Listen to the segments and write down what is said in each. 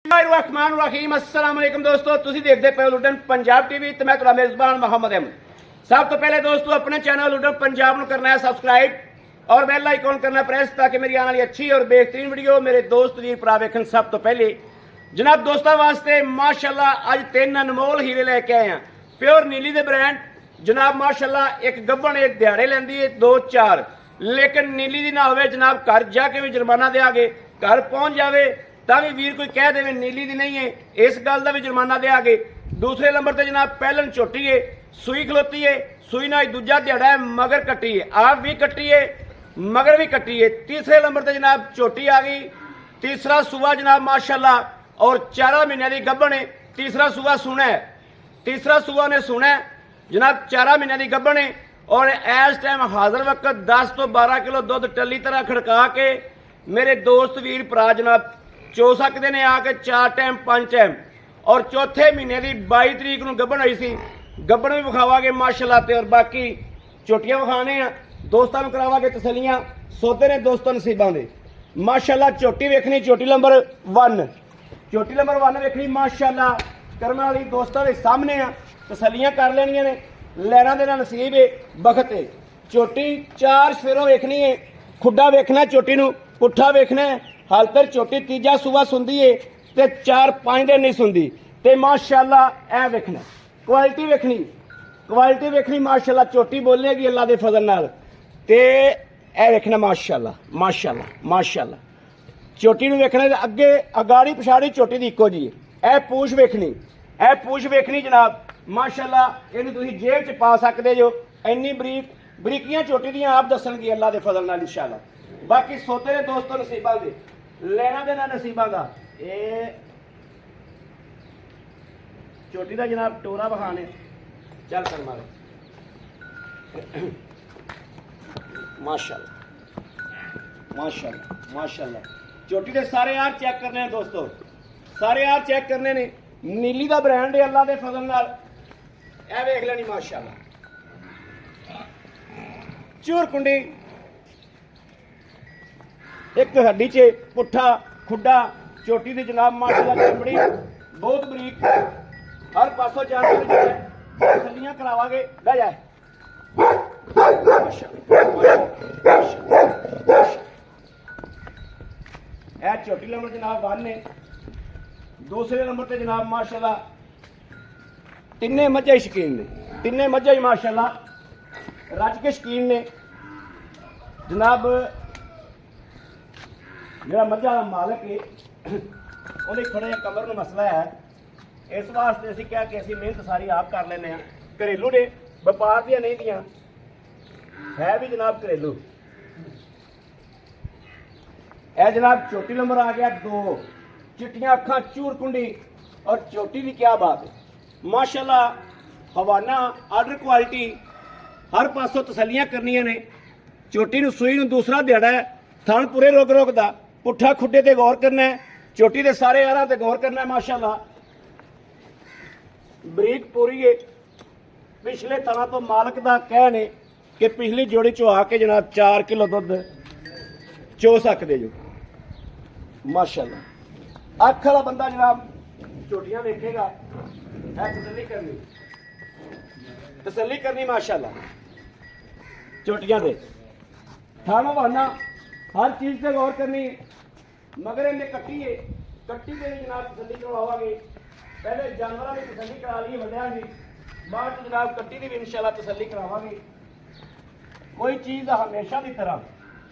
रहमान रहीम अस्सलाम वालेकुम दोस्तों, तुसी देखते पे लुटन पंजाब टीवी ते मैं तुहाडा मेजबान मोहम्मद अहमद। सब तो पहले दोस्तों अपने चैनल लुटन पंजाब को करना है सब्सक्राइब और बेल आइकॉन करना प्रेस ताकि मेरी आने वाली अच्छी और बेहतरीन वीडियो मेरे दोस्त वीर भरा वेखन। सब तो पहले जनाब दोस्तों वास्ते माशाल्लाह अज 3 अनमोल हीरे लेके आए हैं प्योर नीली दे ब्रांड। जनाब माशाल्लाह एक गब्बन एक दिहाड़े लेंदी है 2-4, लेकिन नीली दी ना होवे जनाब घर जाके भी जुर्माना देंगे, घर पहुंच जाए भी वीर कोई कह दे नीली दी नहीं है इस गल का भी जुर्माना देंगे। दूसरे नंबर पर जनाब पहलन छोटी है, सूई खलोती है, सूई ना दूजा दिहाड़ा है, मगर कट्टी है, आप भी कट्टी है मगर भी कट्टी है। तीसरे नंबर पर जनाब छोटी आ गई, तीसरा सूबा जनाब माशाल्लाह और 4 महीने की गब्बन है। तीसरा सूबा सुना है, तीसरा सूबा ने सुना है जनाब 4 महीने की गब्बन है और इस टाइम हाजिर वक्त 10 तो 12 किलो दुध टली तरह खड़का के मेरे दोस्त वीर भरा जनाब चो सकते ने आके 4 टाइम 5 टाइम। और चौथे महीने की 22 तरीक को गब्बन आई सी, गब्बन भी विखावागे माशाल्लाह ते और बाकी चोटियां विखाने दोस्तों को करावागे तसलियां सौदे ने दोस्तों नसीबां दे माशाल्लाह। चोटी वेखनी चोटी नंबर 1, चोटी नंबर 1 वेखनी माशाल्लाह करम वाली दोस्तों के सामने आ, तसलियां कर लेनियां ने, लैना देना नसीब है बखत है। चोटी 4 सफेरों वेखनी है, खुड्डा वेखना चोटी नूं, पुट्ठा वेखना है, हाल तक चोटी तीजा सूबा सुनदी है ते 4-5 दिन नहीं सुनदी ते माशाल्लाह ऐ वेखना क्वालिटी वेखनी, क्वालिटी वेखनी माशाल्लाह। चोटी बोलेगी अल्लाह दे फजल नाल ते ऐ वेखना माशाल्लाह माशाल्लाह माशाल्लाह। चोटी नूं वेखना अगे अगाड़ी पिछाड़ी चोटी दी इक्को जी है। ऐ पूछ वेखनी, ऐ पूछ वेखनी जनाब माशाल्लाह, इहनूं तुसीं जेब च पा सकदे जो, इन्नी बरीक बरीकियां चोटी दियां आप दसणगे अल्लाह दे फजल नाल इंशाल्लाह। बाकी सोते ने दोस्तों नसीबां दे लेना देना नसीबां दा। ये चोटी दा जनाब टोरा बखाने चल कर मारे माशाल्लाह माशाल्लाह माशाल्लाह। चोटी दे सारे यार चेक करने हैं दोस्तों, सारे यार चेक करने ने, नीली दा ब्रांड है अल्लाह दे फजल नाल। ए वेख लेनी माशाल्लाह चूर कुंडी एक हड्डी च पुट्ठा खुड्डा चोटी दी जनाब माशाल्लाह चमड़ी बहुत बरीक, हर पासों जानकारी तसलियां करावांगे बह जाए ए चोटी नंबर जनाब 1 ने। दूसरे नंबर पे जनाब माशाल्लाह तिन्ने मज्झा ही शकीन ने, तिन्ने मज्झा ही माशाल्लाह रज के शकीन ने जनाब। जो मज्झा का मालक है उन्हें थोड़ा कमर में मसला है, इस वास्ते असीं क्या कि असीं मेहनत सारी आप कर लें। घरेलू ने व्यापार दियां नहीं दियां है भी जनाब घरेलू। ए जनाब चोटी नंबर आ गया 2, चिट्टियां अखां चूर कुंडी और चोटी की क्या बात है माशाल्लाह। हवाना आर्डर क्वालिटी हर पासों तसलियां करनियां ने। चोटी नूं सूई नूं दूसरा दिहाड़ा है, थण पूरे रोक रोकदा, पुट्ठा खुड्डे ते गौर करना है, चोटी दे सारे यारां ते गौर करना है माशाल्लाह। बरीक पूरी है, पिछले तरह तो मालक दा कहण है कि पिछली जोड़ी चो आके जनाब 4 किलो दुध चो सकदे जो माशाल्लाह। अख वाला बंदा जनाब चोटियां देखेगा तसल्ली करनी माशाल्लाह। चोटियां दे थाना बहाना हर चीज से गौर करनी, मगर इन्हें कट्टी है, कट्टी के जनाब तसल्ली करवावांगे। पहले जानवरों की तसल्ली करा ली वड्या की, बाद जनाब कट्टी की भी इंशाल्लाह तसल्ली करावांगे। कोई चीज़ हमेशा की तरह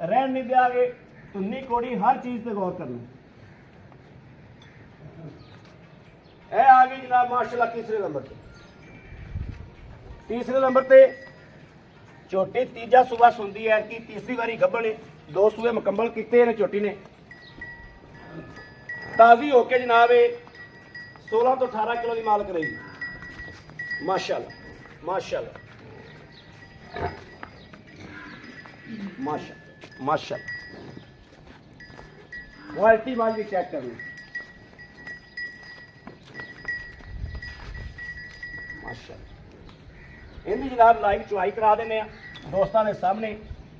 रहन नहीं देंगे, धुन्नी कोड़ी हर चीज़ से गौर करना। ए आ गई जनाब माशाल्लाह तीसरे नंबर पे, तीसरे नंबर पे चोटी तीजा सूबा सुनती है कि तीसरी बारी गब्बन है, 2 सूबे मुकम्मल किए ने चोटी ने। ताज़ी होके जनाब 16 तो 18 किलो की मालक रही माशाल्लाह माशाल्लाह माशाल्लाह माशाल्लाह। क्वालिटी माल भी चेक करनी माशाल्लाह। इनकी जनाब लाइव चुवाई करा देने दोस्तों के सामने,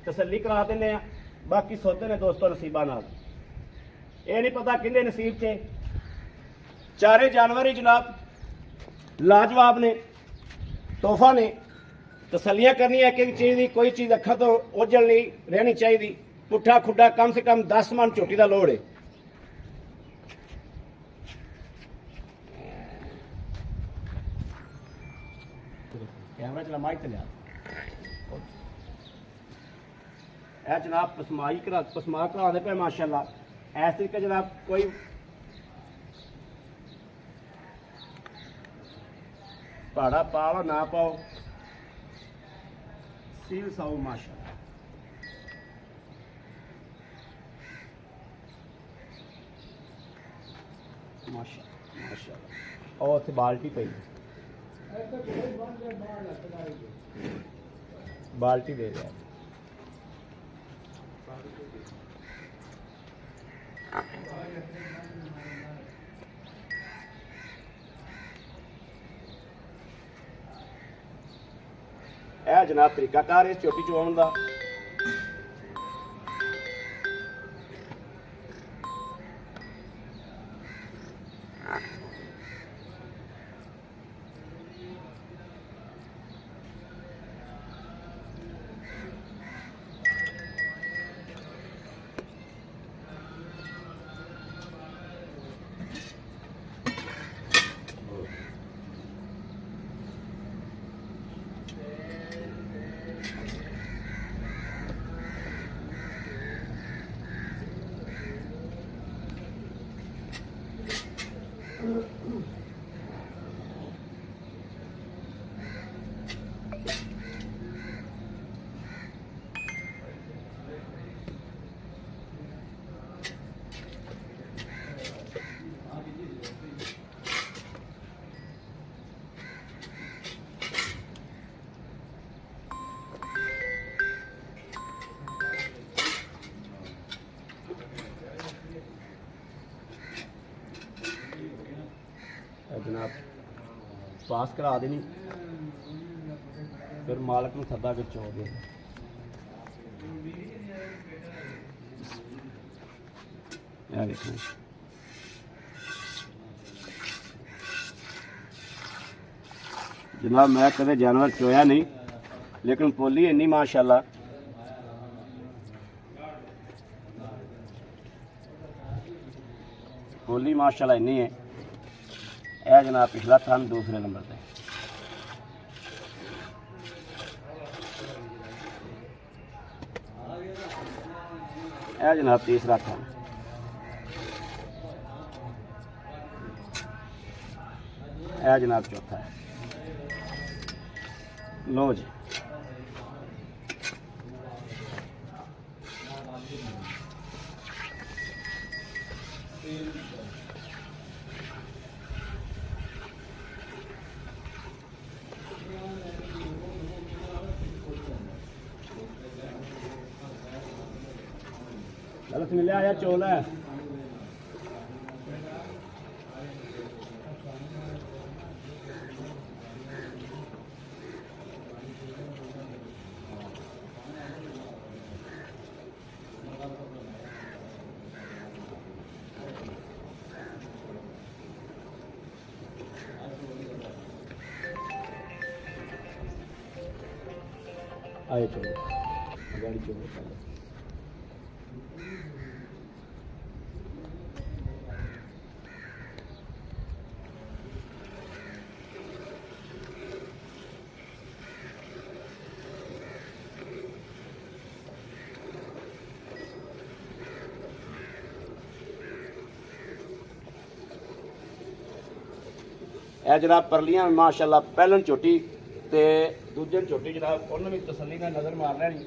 तसल्ली करा देने। बाकी सौदे ने दोस्तों नसीबा नाल, ये नहीं पता किंदे नसीब च चारे जानवर ही जनाब लाजवाब ने, तोहफा ने। तसलियां करनी है एक एक चीज़ की, कोई चीज़ अखा तो ओझल नहीं रहनी चाहिए। पुट्ठा खुड्डा कम से कम 10 मन झोटी का लोड़ है। कैमरा चला माइक लिया जनाब पसमा करा दे पे माशाल्लाह। इस तरीके जनाब कोई पहाड़ा पाओ ना पाओ, सील साओ माशाल्लाह। माशाल्लाह माशाल्लाह। और उत्थे बाल्टी पई, बाल्टी दे दिया। यह जनाब तरीकाकार इस झोटी चुआउण दा। जनाब पास करा देनी, फिर मालक को सदा के चो दे। जनाब मैं कदे जानवर चोया नहीं, लेकिन पोली इन्नी माशाल्लाह। पोली माशाल्लाह इन्नी है। यह जनाब पिछला थान दूसरे नंबर पे। यह जनाब तीसरा थान। यह जनाब चौथा है। लो जी गलत मिले आया चोल है। आए चलो गाड़ी चलो। यह जनाब परलियां माशाल्लाह पहलन झोटी ते दूजे झोटी जनाब उन्होंने भी तसली का नज़र मार लैनी।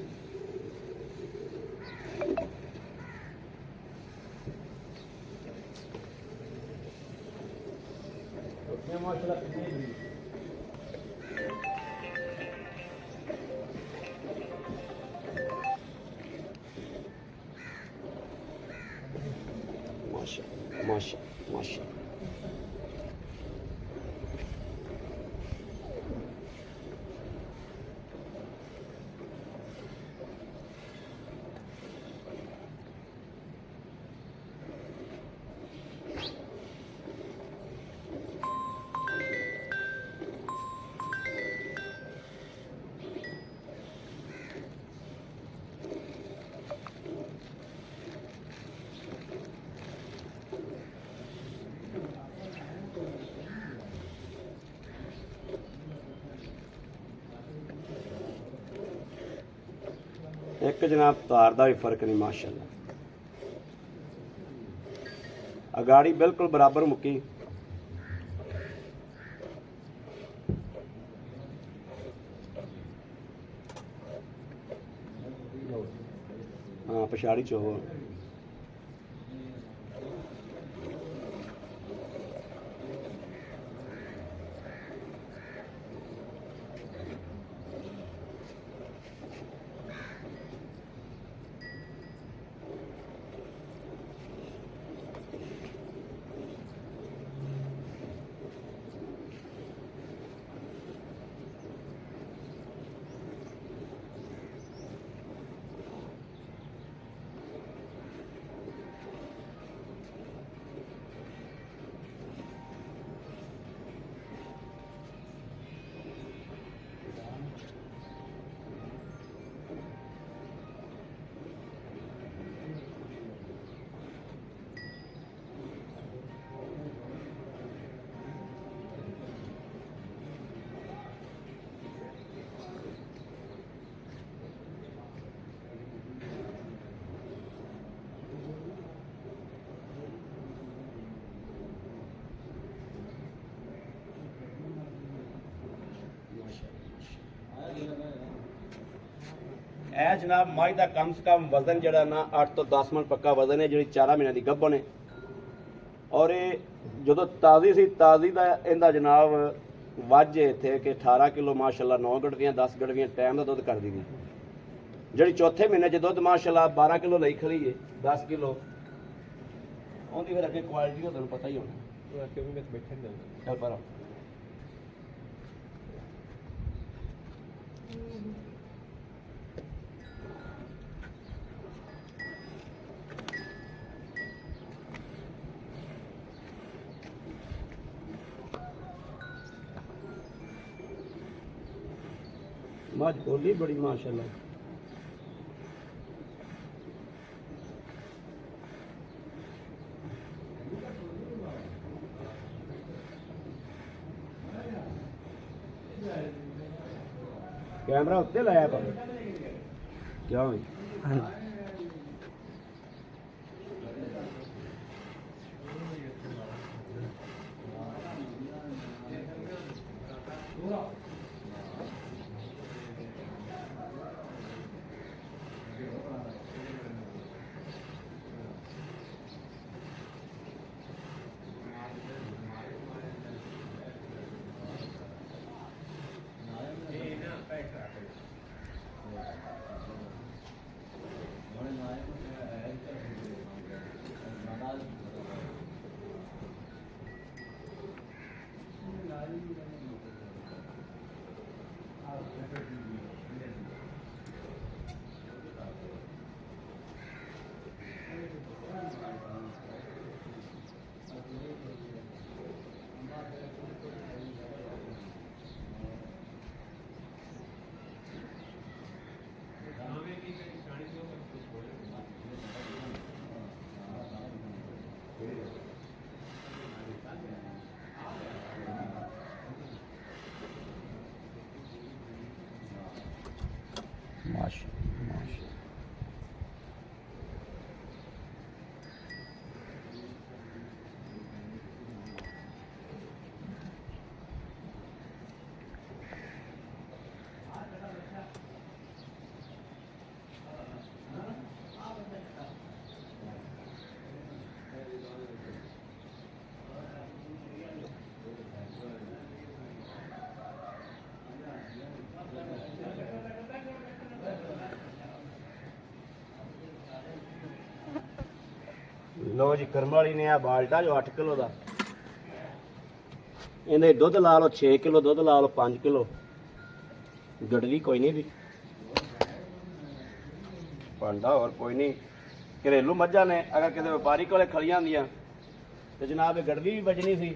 माशाल्लाह माशाल्लाह माशाल्लाह माशाल्लाह। एक जनाब तार का भी फर्क नहीं माशाल्लाह। अगाड़ी बिल्कुल बराबर मुक्की। हाँ पछाड़ी चो ਇਹ जनाब मझ का कम से कम वजन जरा ना 8 तो 10 मन पक्का वजन है जी 4 महीनों की गब्बन है। और ये जो ताज़ी सी ताज़ी का इनका जनाब वज इतने कि 18 किलो माशाल्लाह 9 गड़वियाँ 10 गड़वियाँ टाइम का दुध कर दी जी। चौथे महीने जो दुध माशाल्लाह 12 किलो लई खड़ी है 10 किलो आँदी फिर अगे क्वालिटी का तुम पता ही होना। चल पर मझ बोली बड़ी माशाल्लाह। कैमरा उत्ते लाया पर क्या हुई लो जी करम वाली ने आ बाल्टा जो 8 किलो का इन्हें दुध ला लो 6 किलो दुध ला लो 5 किलो गड़वी कोई नहीं भी भांडा और कोई नहीं। घरेलू मझां ने अगर किसी व्यापारी को खड़ियां होंदियां तो जनाब गड़वी भी बजनी सी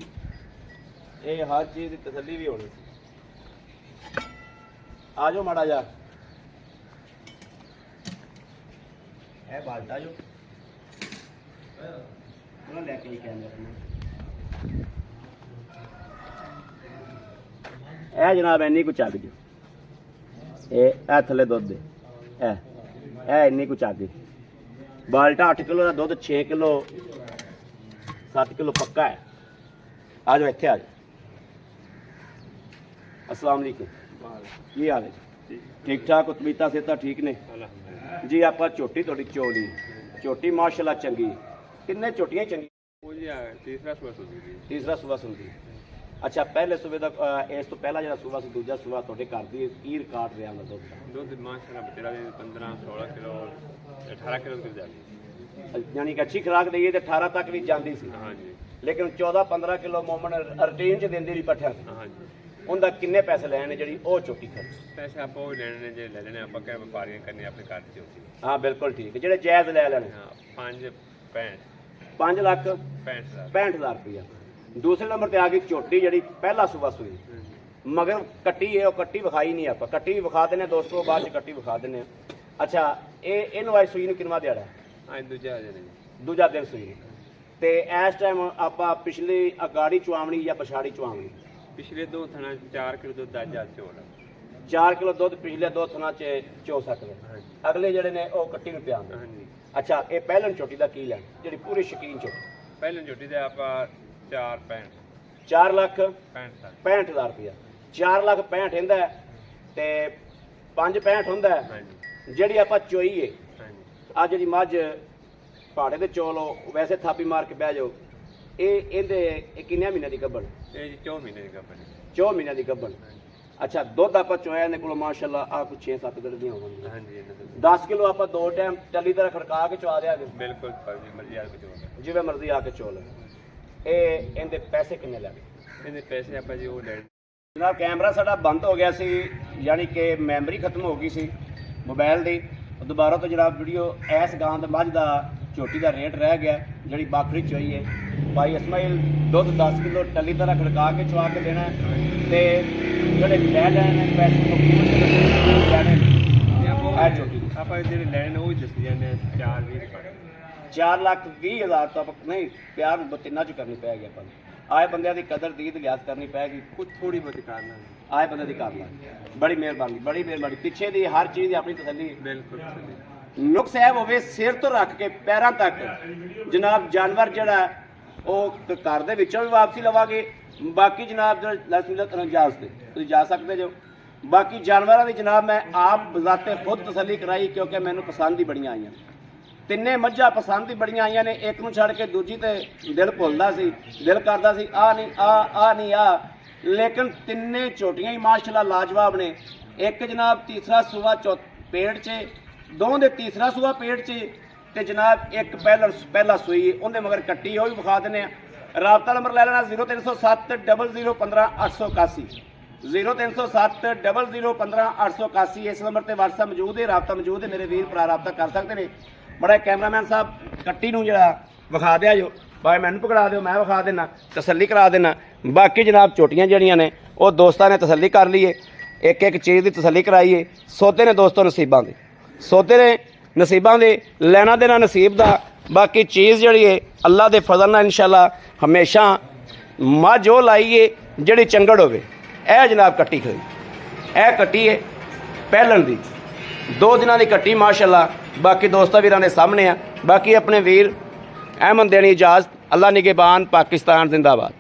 ये हर चीज़ की तसल्ली भी होनी सी। आ जाओ माड़ा जा है बाल्टा जो लैके जनाब इन्नी कुछ चग जो ए थले दुध दे है इन्नी कुछ आगे बाल्टा 8 किलो का दुध 6 किलो 7 किलो पक्का है। आ जाओ इतने आ जाओ। अस्सलाम वालेकुम की हाल है? ठीक ठाक तबीयत सेहत ठीक ने जी। आप झोटी थोड़ी चोली झोटी माशाल्लाह चंगी किन्ने झोटियां चंगी तीसरा सूबा सुनती। अच्छा पहले सूबे का इस तो पहला जो सूबा से दूजा सूबा थोड़े घर की की रिकॉर्ड रहा मैं दुध माशाल्लाह बतेरा 15-16 किलो 18 किलो तक जाती यानी कि अच्छी खुराक दी तो 18 तक भी जाती सी। हाँ जी लेकिन 14-15 किलो मोमन रूटीन च देंदी रही पट्ठा हाँ जी। उनका किन्ने पैसे लेने जी वो चोटी खर्च पैसे आप वो लेने ने जे ले लेने आप क्या व्यापारियां करने अपने घर च होती। हाँ बिल्कुल ठीक है। जेडे जायज़ ले लेने हाँ 5 लाख 65,000 रुपया। दूसरे नंबर पर आ गई झोटी जी पहला सूबा सुई मगर कट्टी है वो कट्टी विखाई नहीं आप कट्टी भी विखा देने दोस्तों बाद कट्टी विखा देने। अच्छा ये आई सुई ने किनवा दिहाड़ा हाँ दूजा दिन सुई ते इस टाइम आप पिछली अगाड़ी चुआवनी या पछाड़ी चुआवनी पिछले 2 थना 4 किलो दूध आज आज चोल 4 किलो दुध पिछले 2 थना च चो सकते अगले जड़े ने वो कट्टी में पिया। हाँ जी। अच्छा ये पहलन झोटी का की लैन जी पूरी शकीन झोटी पहले झोटी दे आप 4 लाख 65,000 रुपया 4 लाख 65 हिंदा है ते 5 65 हुंदा है हाँ जी ਜਿਹੜੀ ਆਪਾਂ ਚੋਈ ਏ हाँ जी। ਆ ਜਿਹੜੀ ਮੱਝ ਪਹਾੜੇ ਤੇ ਚੋਲੋ ਵੈਸੇ ਥਾਪੀ ਮਾਰ ਕੇ ਬਹਿ ਜਾਓ ਇਹਦੇ ਕਿੰਨੇ ਮਹੀਨੇ ਦੀ ਗੱਭਣ ये जी 4 महीने की गप्प है 4 ਮਹੀਨਿਆਂ ਦੀ ਗੱਭਣ। ਅੱਛਾ ਦੁੱਧ ਆਪਾਂ ਚੋਇਆ ਇਹਦੇ ਕੋਲ ਮਾਸ਼ਾਅੱਲਾ ਆ ਕੁ 6-7 ਕਿਲੋ ਦੀਆਂ ਹੋਣਗੀਆਂ। हाँ जी इन्हें 10 ਕਿਲੋ ਆਪਾਂ ਦੋ ਟਾਈਮ ਟੱਲੀ ਤਰ੍ਹਾਂ ਖੜਕਾ ਕੇ ਚਵਾ ਦਿਆਂਗੇ बिल्कुल मर्जी आ के चोल ਜਿਵੇਂ ਮਰਜ਼ੀ ਆ ਕੇ ਚੋਲ। ਇਹ ਇਹਦੇ ਪੈਸੇ ਕਿੰਨੇ ਲੱਗੇ इन्हें पैसे आप जी वो ले ਜਨਾਬ? ਕੈਮਰਾ ਸਾਡਾ ਬੰਦ ਹੋ ਗਿਆ ਸੀ ਯਾਨੀ ਕਿ ਮੈਮਰੀ ਖਤਮ ਹੋ ਗਈ ਸੀ ਮੋਬਾਈਲ ਦੀ। ਦੁਬਾਰਾ ਤੋਂ ਜਨਾਬ ਵੀਡੀਓ ਇਸ ਗਾਂ ਦੇ ਮੱਝ ਦਾ ਝੋਟੀ ਦਾ ਰੇਟ ਰਹਿ ਗਿਆ ਜਿਹੜੀ ਬਾਖਰੀ ਚੋਈ ਹੈ ਭਾਈ ਇਸਮਾਈਲ ਦੁੱਧ 10 ਕਿਲੋ ਟੱਲੀ ਤਰ੍ਹਾਂ ਖੜਕਾ ਕੇ ਚਵਾ ਕੇ ਦੇਣਾ ਤੇ ਜਿਹੜੇ ਲੈ ਲੈਣੇ ਪੈਸੇ ਲੈਣੇ ਇਹ ਝੋਟੀ आप जो लैंड वो दस जाने 4,20,000 तो आप नहीं प्यार तिना च करनी पैगी अपन आए बंदे की कदर दी लिहाज करनी पैगी कुछ थोड़ी बहुत करना आए बंदे की कर ला। बड़ी मेहरबानी पिछे की हर चीज़ अपनी तसली बिल्कुल नुक्स है होवे सिर तो रख के पैरों तक जनाब जानवर जड़ा वो घर दे विचों भी वापसी लवांगे बाकी जनाब जो इजाज़ से तुम जा सकते जो बाकी जानवरों की जनाब मैं आप बजाते खुद तसली कराई क्योंकि मैंने पसंद ही बड़ियाँ आईयां तिन्ने मझा पसंद ही बड़ियाँ आईयां ने एक नूं छड़ के दूजी ते दिल भुलदा सी दिल करदा सी आ नहीं आ लेकिन तिन्ने झोटियां ही माशाल्लाह लाजवाब ने। एक जनाब तीसरा सूआ पेट च दो दे तीसरा सूआ पेट च ते जनाब एक पहला सूई उहदे मगर कट्टी वो भी विखा देने। राबता नंबर ले लेना 0307 00 15 881 0307 00 15 881 इस नंबर पर व्हाट्सएप मौजूद है राबता मौजूद है मेरे वीर भरा राबता कर सकते हैं। बड़ा कैमरामैन साहब कट्टी नूं जिहड़ा विखा दिया जो भाई मैनूं पकड़ा दिओ मैं विखा देना तसल्ली करा देना। बाकी जनाब झोटियां जिहड़ियां ने वो दोस्तां ने तसल्ली कर ली है एक एक चीज़ की तसल्ली कराई है। सौदे ने दोस्तों नसीबां दे सौदे ने नसीबां दे लेना देना नसीब दा। बाकी चीज़ जिहड़ी है अल्लाह दे फजल नाल इंशाअल्लाह हमेशा मझ वो लाई है जिहड़ी चंगड़ होवे। ਇਹ जनाब कट्टी खड़ी ਇਹ कट्टी है पहलन दी 2 दिनों की कट्टी माशाअल्लाह। बाकी दोस्तों वीरां दे सामने आ बाकी अपने वीर अहमद देनी इजाज़त अल्लाह निगहबान पाकिस्तान जिंदाबाद।